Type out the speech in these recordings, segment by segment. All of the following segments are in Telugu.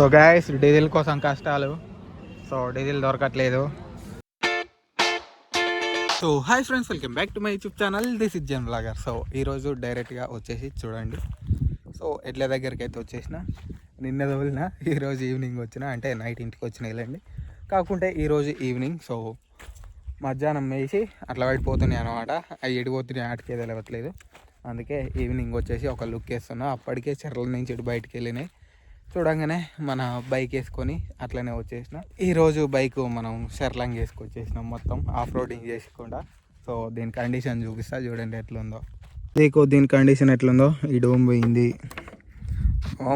సో గైస్ డీజిల్ కోసం కష్టాలు. సో డీజిల్ దొరకట్లేదు. So hi friends, welcome back to my YouTube channel. This is zen vlogger. So ఈరోజు డైరెక్ట్గా వచ్చేసి చూడండి. సో ఎడ్ల దగ్గరికి అయితే వచ్చేసిన, నిన్న తోలిన, ఈరోజు ఈవినింగ్ వచ్చిన, అంటే నైట్ ఇంటికి వచ్చిన వెళ్ళండి. కాకుంటే ఈరోజు ఈవినింగ్. సో మధ్యాహ్నం వేసి అట్లా పడిపోతున్నాయి అనమాట. అవి ఎడిపోతున్నాయి, ఆటకే తెలియట్లేదు. అందుకే ఈవినింగ్ వచ్చేసి ఒక లుక్ వేస్తున్నా. అప్పటికే చెర్ల నుంచి ఇటు బయటకు వెళ్ళినాయి. చూడంగానే మన బైక్ వేసుకొని అట్లనే వచ్చేసిన. ఈరోజు బైక్ మనం షెర్లంగ్ వేసుకొచ్చేసినాం, మొత్తం ఆఫ్ రోడింగ్ చేసుకుండా. సో దీని కండిషన్ చూపిస్తా, చూడండి ఎట్లుందో. దీని కండిషన్ ఎట్లుందో. ఈ డోమ్ పోయింది,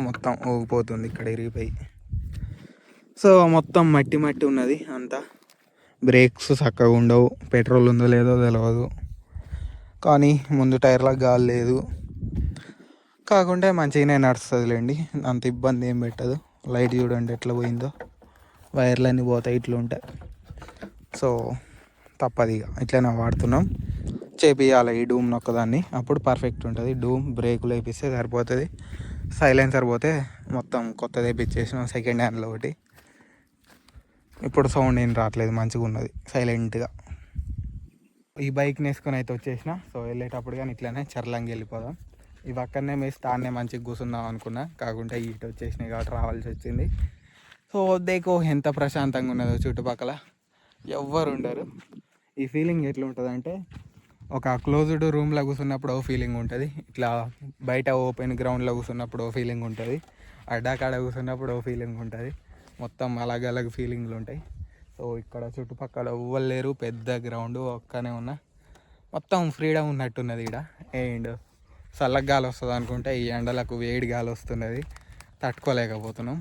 మొత్తం ఊగిపోతుంది, ఇక్కడ ఇరిగిపోయి. సో మొత్తం మట్టి మట్టి ఉన్నది అంతా. బ్రేక్స్ చక్కగా ఉండవు, పెట్రోల్ ఉందో లేదో తెలియదు. కానీ ముందు టైర్లకు గాలి లేదు. కాకుంటే మంచిగానే నడుస్తుందిలేండి, అంత ఇబ్బంది ఏం పెట్టదు. లైట్ చూడండి ఎట్లా పోయిందో, వైర్లన్నీ పోతాయి, ఇట్లా ఉంటాయి. సో తప్పదు, ఇక ఇట్లనే వాడుతున్నాం. చేపియాలి ఈ డూమ్ నొక్కదాన్ని, అప్పుడు పర్ఫెక్ట్ ఉంటుంది. డూమ్ బ్రేకులు వేపిస్తే సరిపోతుంది. సైలెన్సర్ పోతే మొత్తం కొత్తది వేపించేసినాం, సెకండ్ హ్యాండ్లో ఒకటి. ఇప్పుడు సౌండ్ ఏం రావట్లేదు, మంచిగా ఉన్నది సైలెంట్గా. ఈ బైక్ని వేసుకొని అయితే వచ్చేసిన. సో వెళ్ళేటప్పుడు కానీ ఇట్లనే చెర్లంగి వెళ్ళిపోదాం. ఇవి అక్కడనే మేసి తాన్నే మంచిగా కూర్చుందాం అనుకున్నా, కాకుంటే ఇటు వచ్చేసినాయి కాబట్టి రావాల్సి వచ్చింది. సో దేకో ఎంత ప్రశాంతంగా ఉన్నదో, చుట్టుపక్కల ఎవ్వరు ఉండరు. ఈ ఫీలింగ్ ఎట్లా ఉంటుంది అంటే, ఒక క్లోజ్డ్ రూమ్లో కూర్చున్నప్పుడు ఓ ఫీలింగ్ ఉంటుంది, ఇట్లా బయట ఓపెన్ గ్రౌండ్లో కూర్చున్నప్పుడు ఓ ఫీలింగ్ ఉంటుంది, అడ్డాకాడ కూర్చున్నప్పుడు ఓ ఫీలింగ్ ఉంటుంది. మొత్తం అలాగ ఫీలింగ్లు ఉంటాయి. సో ఇక్కడ చుట్టుపక్కల ఎవ్వరు లేరు, పెద్ద గ్రౌండ్ ఒక్కనే ఉన్నా, మొత్తం ఫ్రీడమ్ ఉన్నట్టున్నది ఇక్కడ. అండ్ చల్లగా గాలి వస్తుంది అనుకుంటే ఈ ఎండలకు వేడి గాలి వస్తున్నది, తట్టుకోలేకపోతున్నాం.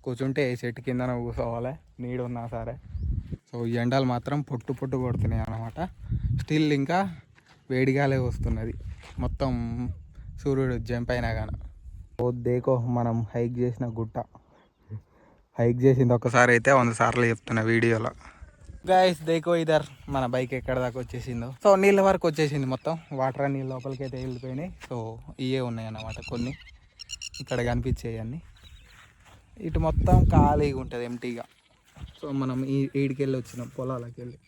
కూర్చుంటే ఏ చెట్టు కిందన కూర్చోవాలి, నీడున్నా సరే. సో ఈ ఎండలు మాత్రం పొట్టు కొడుతున్నాయి అన్నమాట. స్టిల్ ఇంకా వేడిగాలే వస్తున్నది, మొత్తం సూర్యుడు జంప్ అయినా కానీ. ఓ దేకో మనం హైక్ చేసిన గుట్ట, హైక్ చేసింది ఒకసారి అయితే 100 సార్లు చెప్తున్నా వీడియోలో. గైస్ దేకో ఇదర్ మన బైక్ ఎక్కడ దాకా వచ్చేసిందో. సో నీళ్ళ వరకు వచ్చేసింది మొత్తం, వాటర్ అన్ని లోపలికి అయితే వెళ్ళిపోయినాయి. సో ఇవే ఉన్నాయి అన్నమాట కొన్ని, ఇక్కడ కనిపించేవి అన్నీ. ఇటు మొత్తం ఖాళీగా ఉంటుంది, ఎంటీగా. సో మనం ఈడికి వెళ్ళి వచ్చినాం, పొలాలకి వెళ్ళి.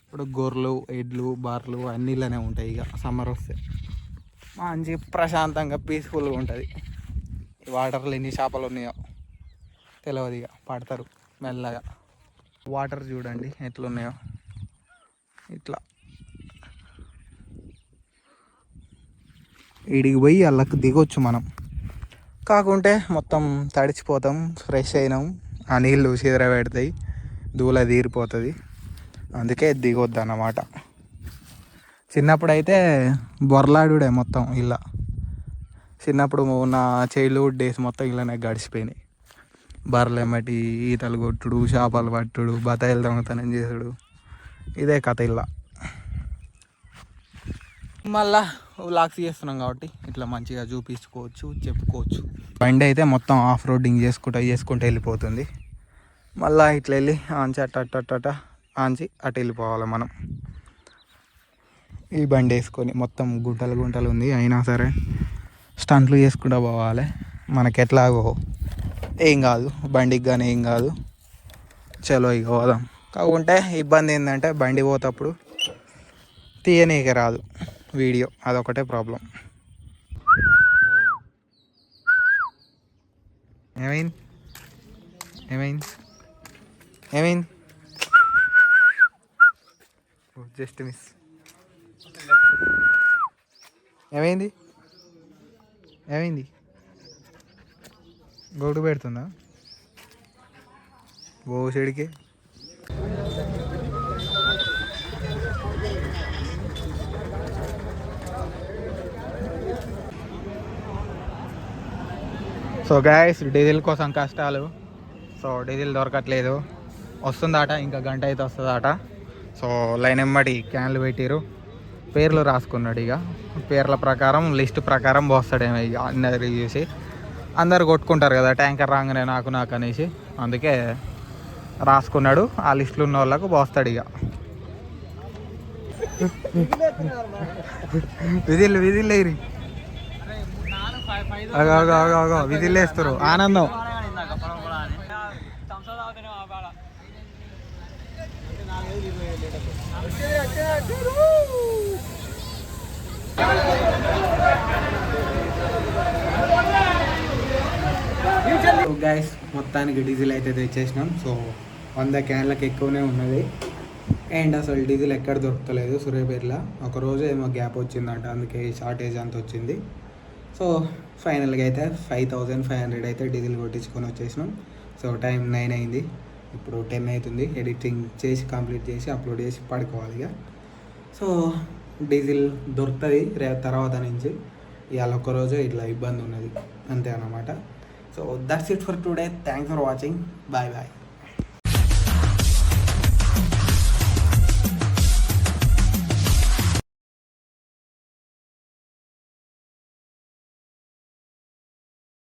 ఇప్పుడు గొర్రెలు, ఎడ్లు, బార్లు అన్నీ ఇలానే ఉంటాయి. ఇక సమ్మర్ వస్తే మంచి ప్రశాంతంగా పీస్ఫుల్గా ఉంటుంది. ఈ వాటర్లో ఎన్ని చేపలు ఉన్నాయో తెలియదు, ఇక పడతారు మెల్లగా. వాటర్ చూడండి ఎట్లున్నాయో, ఇట్లా ఈడికి పోయి అళ్ళకి దిగొచ్చు మనం. కాకుంటే మొత్తం తడిచిపోతాం, ఫ్రెష్ అయినాం, ఆ నీళ్ళు చీదర పెడతాయి, దూల తీరిపోతుంది. అందుకే దిగొద్దు అన్నమాట. చిన్నప్పుడైతే బొర్లాడుడే మొత్తం ఇలా. చిన్నప్పుడు నా చైల్డ్హుడ్ డేస్ మొత్తం ఇలానే గడిచిపోయినాయి. బర్రెలెమ్మటి ఈతలు కొట్టుడు, చేపలు పట్టుడు, బతాయిలు దొంగతనం చేసుడు, ఇదే కథ ఇలా. మళ్ళా వ్లాగ్స్ చేస్తున్నాం కాబట్టి ఇట్లా మంచిగా చూపించుకోవచ్చు, చెప్పుకోవచ్చు. బండి అయితే మొత్తం ఆఫ్ రోడింగ్ చేసుకుంటూ వెళ్ళిపోతుంది. మళ్ళీ ఇట్లా వెళ్ళి ఆంచి అట్ట ఆంచి అటు వెళ్ళిపోవాలి మనం. ఈ బండి వేసుకొని మొత్తం గుంటలు ఉంది, అయినా సరే స్టంట్లు చేసుకుంటూ పోవాలి. మనకి ఎట్లాగో ఏం కాదు, బండికి కానీ ఏం కాదు. చలో ఇక పోదాం. కాకుంటే ఇబ్బంది ఏంటంటే బండి పోతప్పుడు తీయనీక రాదు వీడియో, అదొకటే ప్రాబ్లం. ఏమైంది జస్ట్ మిస్. ఏమైంది గౌడు పెడుతుందా ఓ చెడికి? సో గైస్ డీజిల్ కోసం కష్టాలు. సో డీజిల్ దొరకట్లేదు, వస్తుందట, ఇంకా గంట అయితే వస్తుందట. సో లైన్ ఎమ్మటి క్యాన్లు పెట్టిరు, పేర్లు రాసుకున్నాడు. ఇక పేర్ల ప్రకారం లిస్ట్ ప్రకారం పోస్తాడేమో. ఇక అందరు చూసి అందరు కొట్టుకుంటారు కదా, ట్యాంకర్ రాగానే నాకు అనేసి, అందుకే రాసుకున్నాడు. ఆ లిస్టులో ఉన్న వాళ్ళకు పోస్తాడు. ఇక విజిల్ వేయరి, విజిల్ వేస్తారు. ఆనందం గైస్ మొత్తానికి డీజిల్ అయితే తెచ్చేసినాం. సో 100 క్యాన్లకు ఎక్కువనే ఉన్నది. అండ్ అసలు డీజిల్ ఎక్కడ దొరకలేదు సూర్యాపేటలో. ఒకరోజు ఏమో గ్యాప్ వచ్చిందంట, అందుకే షార్టేజ్ అంత వచ్చింది. సో ఫైనల్గా అయితే 5500 అయితే డీజిల్ కొట్టించుకొని వచ్చేసినాం. సో టైం 9 అయింది, ఇప్పుడు 10 అవుతుంది. ఎడిటింగ్ చేసి కంప్లీట్ చేసి అప్లోడ్ చేసి పడుకోవాలి ఇక. సో డీజిల్ దొరుకుతుంది రేపు తర్వాత నుంచి. ఇవాళ ఒక్కరోజు ఇట్లా ఇబ్బంది ఉన్నది అంతే అన్నమాట. So that's it for today. Thanks for watching. Bye bye.